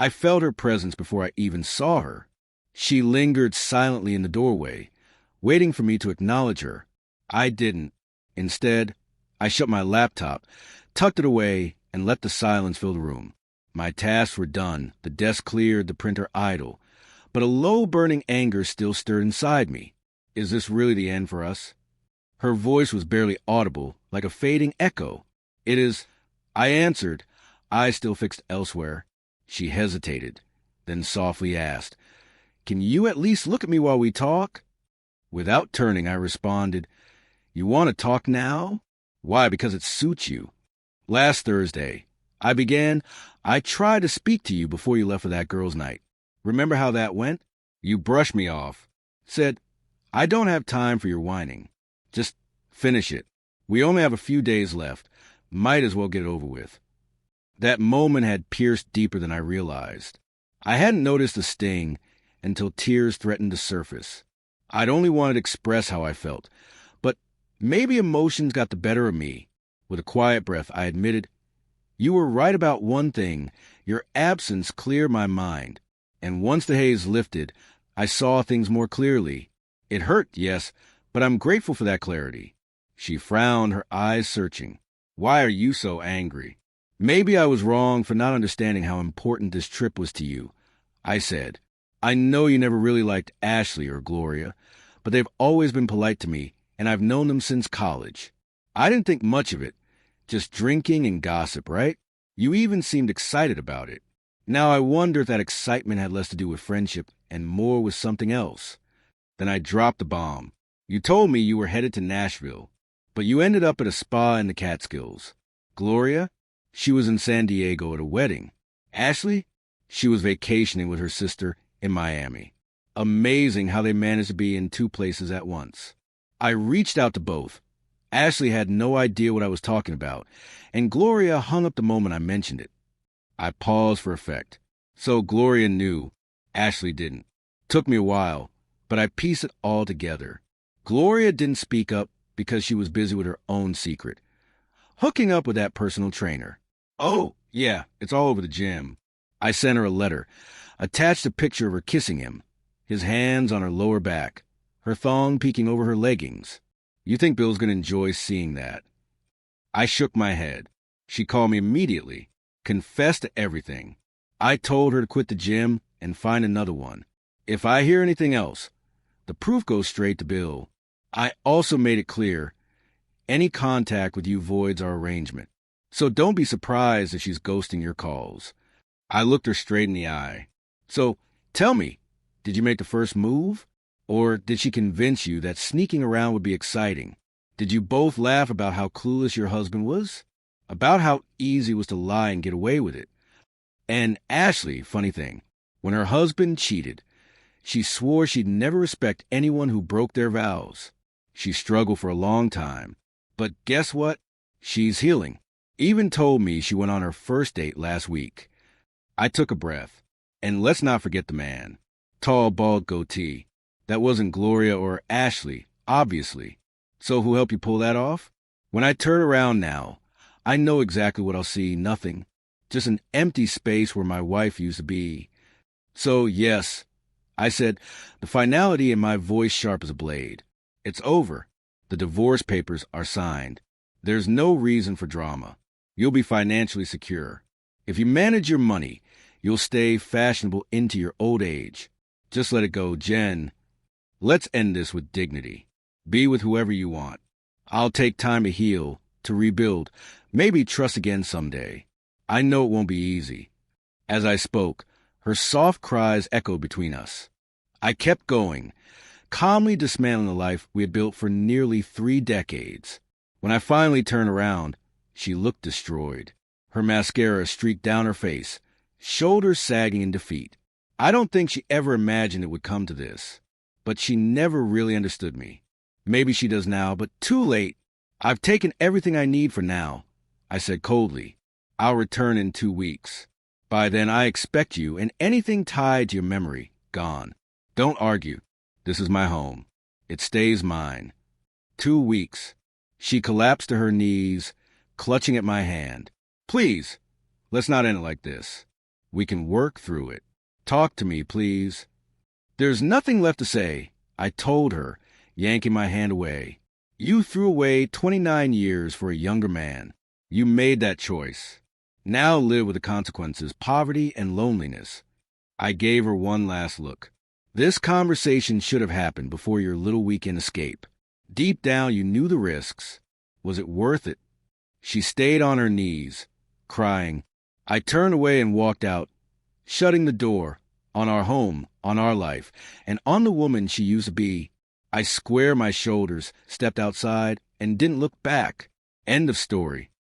I felt her presence before I even saw her. She lingered silently in the doorway, waiting for me to acknowledge her. I didn't. Instead, I shut my laptop, tucked it away, and let the silence fill the room. My tasks were done, the desk cleared, the printer idle. But a low burning anger still stirred inside me. Is this really the end for us? Her voice was barely audible, like a fading echo. It is. I answered, eyes still fixed elsewhere. She hesitated, then softly asked, "Can you at least look at me while we talk?" Without turning, I responded, "You want to talk now?" "Why, because it suits you." "Last Thursday," I began, "I tried to speak to you before you left for that girls' night. Remember how that went? You brushed me off. Said, 'I don't have time for your whining. Just finish it. We only have a few days left. Might as well get it over with.'" That moment had pierced deeper than I realized. I hadn't noticed the sting until tears threatened to surface. I'd only wanted to express how I felt, but maybe emotions got the better of me. With a quiet breath, I admitted, "You were right about one thing. Your absence cleared my mind. And once the haze lifted, I saw things more clearly. It hurt, yes, but I'm grateful for that clarity." She frowned, her eyes searching. "Why are you so angry?" "Maybe I was wrong for not understanding how important this trip was to you," I said. "I know you never really liked Ashley or Gloria, but they've always been polite to me, and I've known them since college. I didn't think much of it. Just drinking and gossip, right? You even seemed excited about it. Now I wonder if that excitement had less to do with friendship and more with something else." Then I dropped the bomb. "You told me you were headed to Nashville, but you ended up at a spa in the Catskills. Gloria? She was in San Diego at a wedding. Ashley? She was vacationing with her sister in Miami. Amazing how they managed to be in two places at once." I reached out to both. Ashley had no idea what I was talking about, and Gloria hung up the moment I mentioned it. I paused for effect. So Gloria knew. Ashley didn't. Took me a while, but I pieced it all together. Gloria didn't speak up because she was busy with her own secret. Hooking up with that personal trainer. "Oh, yeah, it's all over the gym." I sent her a letter, attached a picture of her kissing him, his hands on her lower back, her thong peeking over her leggings. "You think Bill's going to enjoy seeing that?" I shook my head. She called me immediately, confessed to everything. I told her to quit the gym and find another one. If I hear anything else, the proof goes straight to Bill. I also made it clear, any contact with you voids our arrangement. So don't be surprised if she's ghosting your calls. I looked her straight in the eye. "So, tell me, did you make the first move? Or did she convince you that sneaking around would be exciting? Did you both laugh about how clueless your husband was? About how easy it was to lie and get away with it? And Ashley, funny thing, when her husband cheated, she swore she'd never respect anyone who broke their vows. She struggled for a long time. But guess what? She's healing. Even told me she went on her first date last week." I took a breath. And let's not forget the man. Tall, bald goatee. That wasn't Gloria or Ashley, obviously. So who helped you pull that off? When I turn around now, I know exactly what I'll see. Nothing. Just an empty space where my wife used to be. "So, yes," I said, the finality in my voice sharp as a blade. "It's over. The divorce papers are signed. There's no reason for drama. You'll be financially secure. If you manage your money, you'll stay fashionable into your old age. Just let it go, Jen. Let's end this with dignity. Be with whoever you want. I'll take time to heal, to rebuild, maybe trust again someday. I know it won't be easy." As I spoke, her soft cries echoed between us. I kept going, calmly dismantling the life we had built for nearly 3 decades. When I finally turned around, she looked destroyed. Her mascara streaked down her face, shoulders sagging in defeat. I don't think she ever imagined it would come to this, but she never really understood me. Maybe she does now, but too late. "I've taken everything I need for now," I said coldly. "I'll return in 2 weeks. By then, I expect you and anything tied to your memory gone. Don't argue. This is my home. It stays mine." 2 weeks. She collapsed to her knees, clutching at my hand. "Please, let's not end it like this." We can work through it. Talk to me, please." "There's nothing left to say," I told her, yanking my hand away. "You threw away 29 years for a younger man. You made that choice. Now live with the consequences, poverty and loneliness." I gave her one last look. "This conversation should have happened before your little weekend escape. Deep down, you knew the risks. Was it worth it?" She stayed on her knees, crying. I turned away and walked out, shutting the door on our home, on our life, and on the woman she used to be. I squared my shoulders, stepped outside, and didn't look back. End of story.